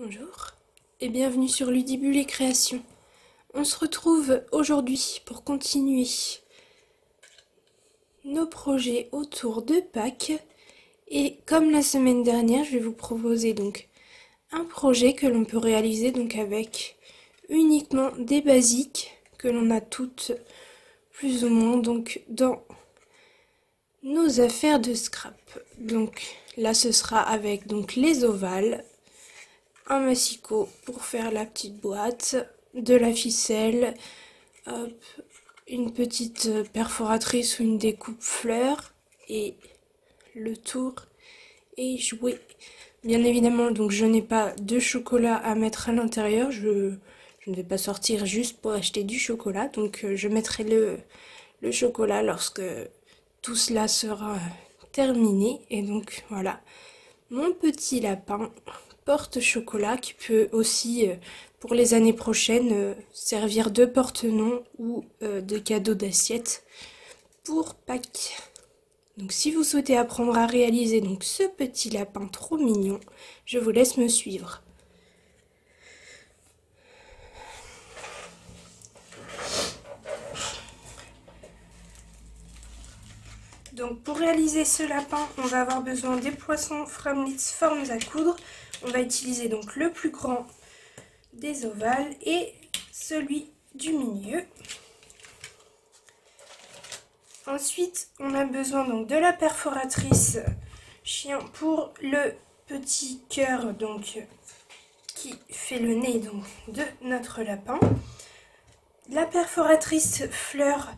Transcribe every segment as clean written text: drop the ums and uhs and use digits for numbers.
Bonjour et bienvenue sur Ludibule et Création. On se retrouve aujourd'hui pour continuer nos projets autour de Pâques. Et comme la semaine dernière, je vais vous proposer donc un projet que l'on peut réaliser donc avec uniquement des basiques que l'on a toutes plus ou moins donc dans nos affaires de scrap. Donc là ce sera avec donc les ovales, un massicot pour faire la petite boîte, de la ficelle, hop, une petite perforatrice ou une découpe fleur et le tour est joué. Bien évidemment, donc je n'ai pas de chocolat à mettre à l'intérieur, je ne vais pas sortir juste pour acheter du chocolat, donc je mettrai le chocolat lorsque tout cela sera terminé. Et donc voilà, mon petit lapin porte-chocolat qui peut aussi, pour les années prochaines, servir de porte-nom ou de cadeau d'assiette pour Pâques. Donc si vous souhaitez apprendre à réaliser donc ce petit lapin trop mignon, je vous laisse me suivre. Donc pour réaliser ce lapin, on va avoir besoin des poissons Framlitz formes à coudre. On va utiliser donc le plus grand des ovales et celui du milieu. Ensuite, on a besoin donc de la perforatrice chien pour le petit cœur donc qui fait le nez donc de notre lapin. La perforatrice fleur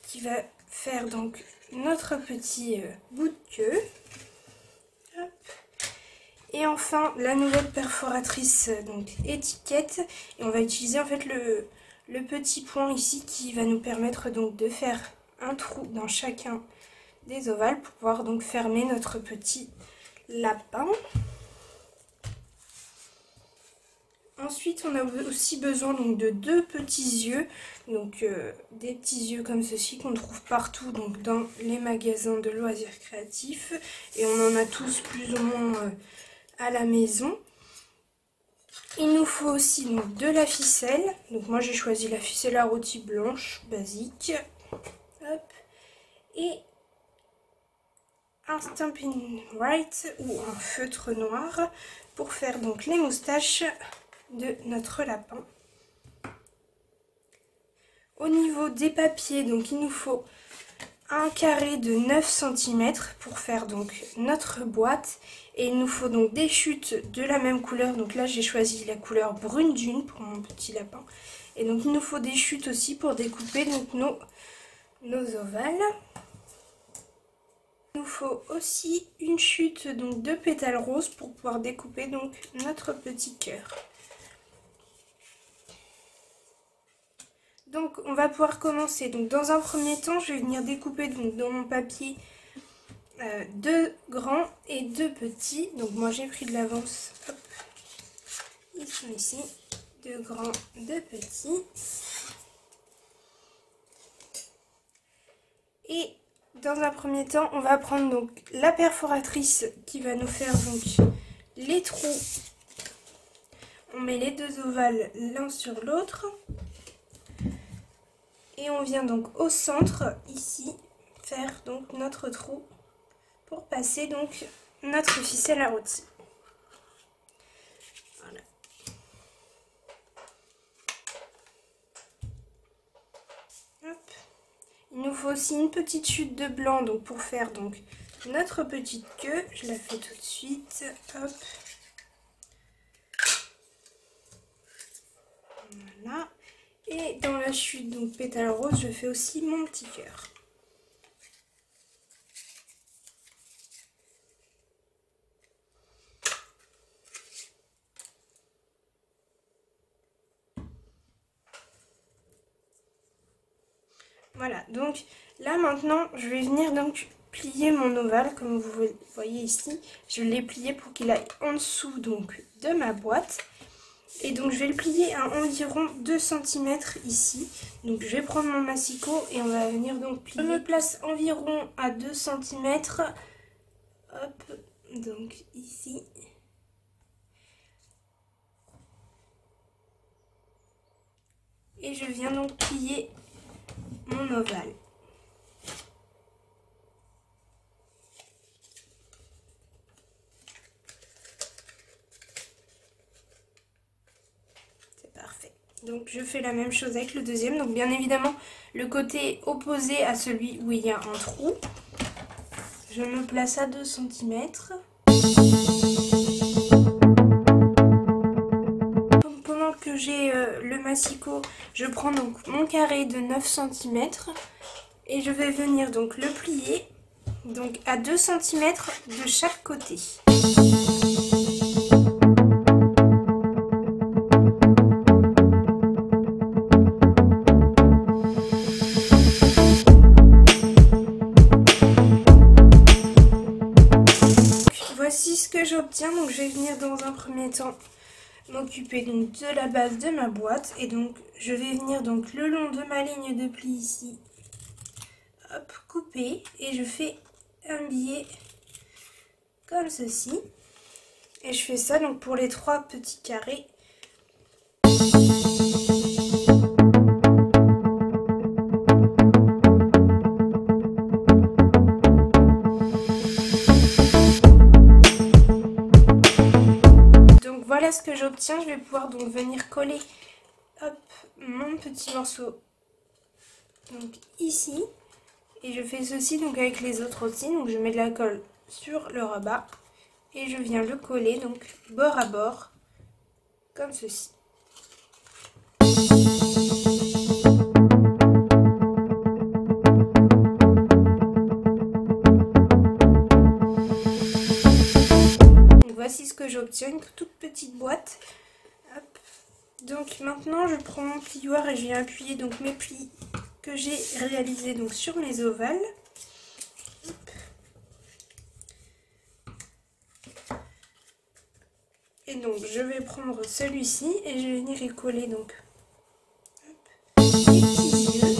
qui va faire donc notre petit bout de queue. Hop. Et enfin la nouvelle perforatrice donc étiquette, et on va utiliser en fait le petit point ici qui va nous permettre donc de faire un trou dans chacun des ovales pour pouvoir donc fermer notre petit lapin. Ensuite, on a aussi besoin donc de deux petits yeux, donc des petits yeux comme ceci qu'on trouve partout donc dans les magasins de loisirs créatifs, et on en a tous plus ou moins à la maison. Il nous faut aussi donc de la ficelle, donc moi j'ai choisi la ficelle à rôti blanche basique. Hop. Et un Stampin' White ou un feutre noir pour faire donc les moustaches de notre lapin. Au niveau des papiers, donc il nous faut un carré de 9 cm pour faire donc notre boîte, et il nous faut donc des chutes de la même couleur. Donc là j'ai choisi la couleur brune dune pour mon petit lapin, et donc il nous faut des chutes aussi pour découper donc nos ovales. Il nous faut aussi une chute donc de pétales roses pour pouvoir découper donc notre petit cœur. Donc on va pouvoir commencer. Donc dans un premier temps, je vais venir découper donc dans mon papier deux grands et deux petits. Donc moi j'ai pris de l'avance. Hop, ils sont ici. Deux grands, deux petits. Et dans un premier temps, on va prendre donc la perforatrice qui va nous faire donc les trous. On met les deux ovales l'un sur l'autre. Et on vient donc au centre, ici, faire donc notre trou pour passer donc notre ficelle à rôti. Voilà. Hop. Il nous faut aussi une petite chute de blanc donc pour faire donc notre petite queue. Je la fais tout de suite. Hop. Voilà. Et dans la chute donc pétale rose, je fais aussi mon petit cœur. Voilà, donc là maintenant je vais venir donc plier mon ovale comme vous voyez ici. Je l'ai plié pour qu'il aille en dessous donc de ma boîte. Et donc je vais le plier à environ 2 cm ici. Donc je vais prendre mon massicot et on va venir donc plier. Je me place environ à 2 cm. Hop, donc ici. Et je viens donc plier mon ovale. C'est parfait. Donc je fais la même chose avec le deuxième. Donc bien évidemment, le côté opposé à celui où il y a un trou. Je me place à 2 cm. Pendant que j'ai le massicot, je prends donc mon carré de 9 cm et je vais venir donc le plier donc à 2 cm de chaque côté. Voici ce que j'obtiens. Donc je vais venir dans un premier temps m'occuper donc de la base de ma boîte et donc je vais venir donc le long de ma ligne de pli ici, hop, couper et je fais un billet comme ceci et je fais ça donc pour les 3 petits carrés. Voilà ce que j'obtiens. Je vais pouvoir donc venir coller hop, mon petit morceau donc ici et je fais ceci donc avec les autres aussi. Donc je mets de la colle sur le rabat et je viens le coller donc bord à bord comme ceci. Voici ce que j'obtiens, une toute petite boîte. Hop. Donc maintenant je prends mon plioir et je viens appuyer donc mes plis que j'ai réalisés donc sur mes ovales. Hop. Et donc je vais prendre celui-ci et je vais venir y coller donc hop, les petits yeux.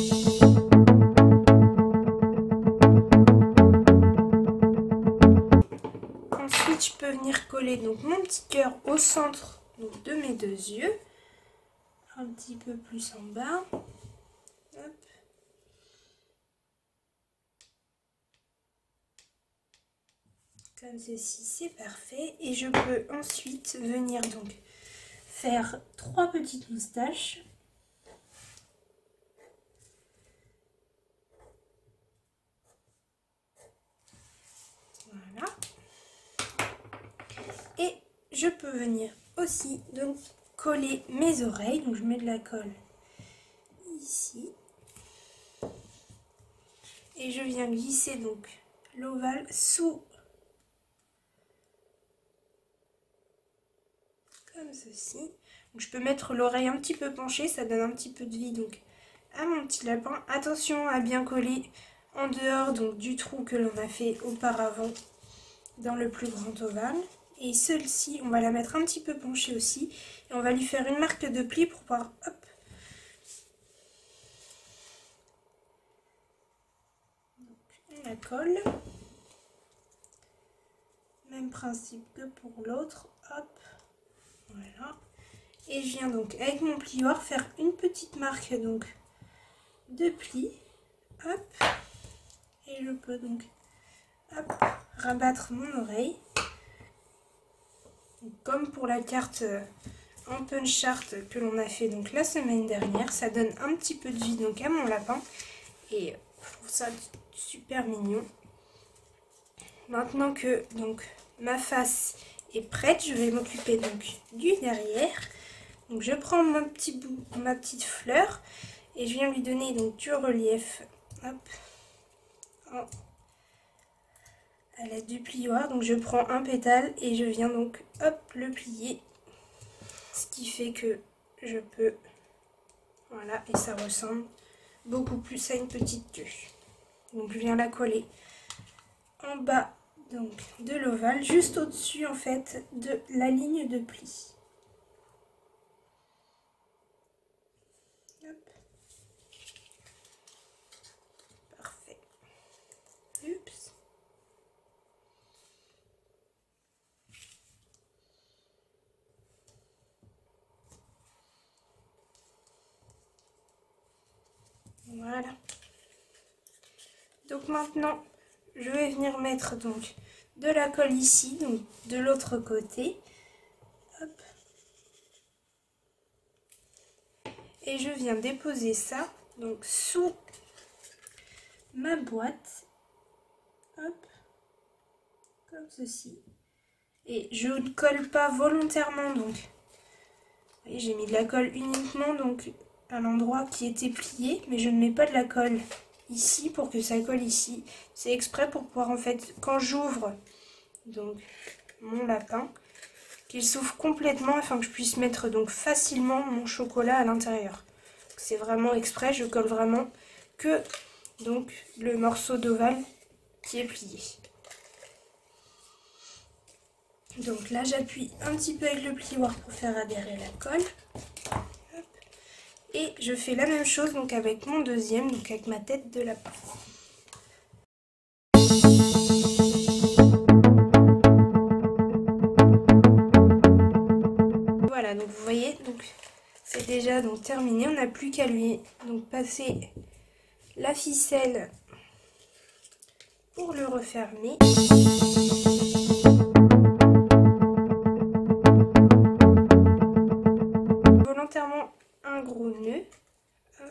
Ensuite je peux venir coller donc mon petit cœur au centre donc, de mes 2 yeux, un petit peu plus en bas. Hop. Comme ceci, c'est parfait. Et je peux ensuite venir donc faire 3 petites moustaches. Voilà. Et je peux venir aussi donc coller mes oreilles. Donc je mets de la colle ici. Et je viens glisser donc l'ovale sous comme ceci. Donc je peux mettre l'oreille un petit peu penchée, ça donne un petit peu de vie donc à mon petit lapin. Attention à bien coller en dehors donc du trou que l'on a fait auparavant dans le plus grand ovale. Et celle-ci, on va la mettre un petit peu penchée aussi. Et on va lui faire une marque de pli pour pouvoir, hop, donc, on la colle. Même principe que pour l'autre, hop, voilà. Et je viens donc avec mon plioir faire une petite marque donc de pli, hop, et je peux donc hop, rabattre mon oreille. Donc, comme pour la carte en punch art que l'on a fait donc la semaine dernière, ça donne un petit peu de vie donc à mon lapin et je trouve ça super mignon. Maintenant que donc ma face est prête, je vais m'occuper donc du derrière. Donc je prends mon petit bout, ma petite fleur et je viens lui donner donc du relief, hop, à l'aide du plioir. Donc je prends un pétale et je viens donc hop le plier, ce qui fait que je peux, voilà, et ça ressemble beaucoup plus à une petite queue. Donc je viens la coller en bas donc de l'ovale, juste au-dessus en fait de la ligne de pli. Hop. Parfait. Oups. Voilà. Donc maintenant, je vais venir mettre donc de la colle ici, donc de l'autre côté. Hop. Et je viens déposer ça donc sous ma boîte. Hop. Comme ceci. Et je ne colle pas volontairement donc. Vous voyez, j'ai mis de la colle uniquement donc à l'endroit qui était plié, mais je ne mets pas de la colle ici pour que ça colle ici. C'est exprès pour pouvoir en fait, quand j'ouvre donc mon lapin, qu'il s'ouvre complètement afin que je puisse mettre donc facilement mon chocolat à l'intérieur. C'est vraiment exprès, je colle vraiment que donc le morceau d'ovale qui est plié. Donc là j'appuie un petit peu avec le plioir pour faire adhérer la colle. Hop. Et je fais la même chose donc avec mon deuxième, donc avec ma tête de lapin. Voilà, donc vous voyez, donc c'est déjà donc terminé. On n'a plus qu'à lui donc passer la ficelle pour le refermer. Volontairement un gros nœud. Hop.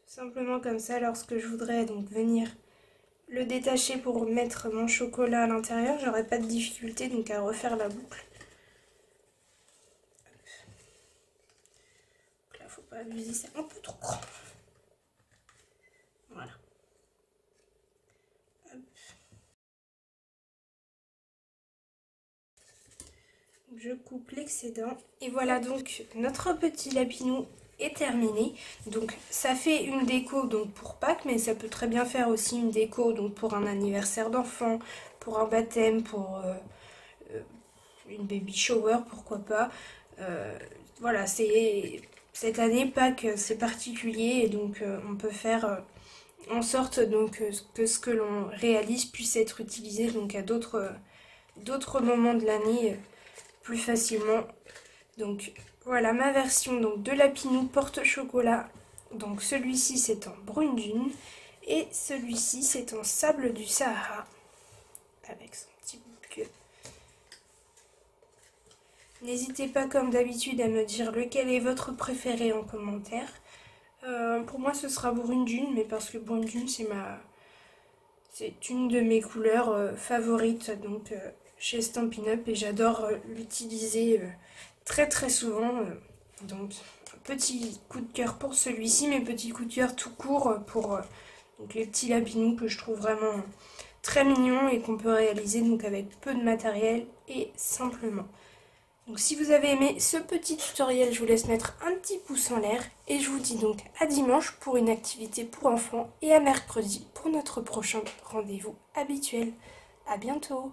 Tout simplement comme ça, lorsque je voudrais donc venir le détacher pour mettre mon chocolat à l'intérieur, j'aurais pas de difficulté donc à refaire la boucle. Donc là, faut pas abuser, c'est un peu trop grand. Voilà. Hop. Je coupe l'excédent. Et voilà, donc notre petit lapinou est terminé. Donc ça fait une déco donc pour Pâques, mais ça peut très bien faire aussi une déco donc pour un anniversaire d'enfant, pour un baptême, pour une baby shower, pourquoi pas. Voilà, c'est cette année Pâques, c'est particulier et donc on peut faire en sorte donc que ce que l'on réalise puisse être utilisé donc à d'autres moments de l'année plus facilement. Donc voilà ma version donc de lapinou porte-chocolat. Donc celui-ci c'est en brune dune et celui-ci c'est en sable du Sahara avec son petit bouquet. N'hésitez pas comme d'habitude à me dire lequel est votre préféré en commentaire. Pour moi ce sera brune dune, mais parce que brune dune c'est une de mes couleurs favorites donc chez Stampin' Up et j'adore l'utiliser très très souvent. Donc petit coup de cœur pour celui-ci, mais petit coup de cœur tout court pour donc les petits lapinous que je trouve vraiment très mignons et qu'on peut réaliser donc avec peu de matériel et simplement. Donc si vous avez aimé ce petit tutoriel, je vous laisse mettre un petit pouce en l'air et je vous dis donc à dimanche pour une activité pour enfants et à mercredi pour notre prochain rendez-vous habituel. À bientôt!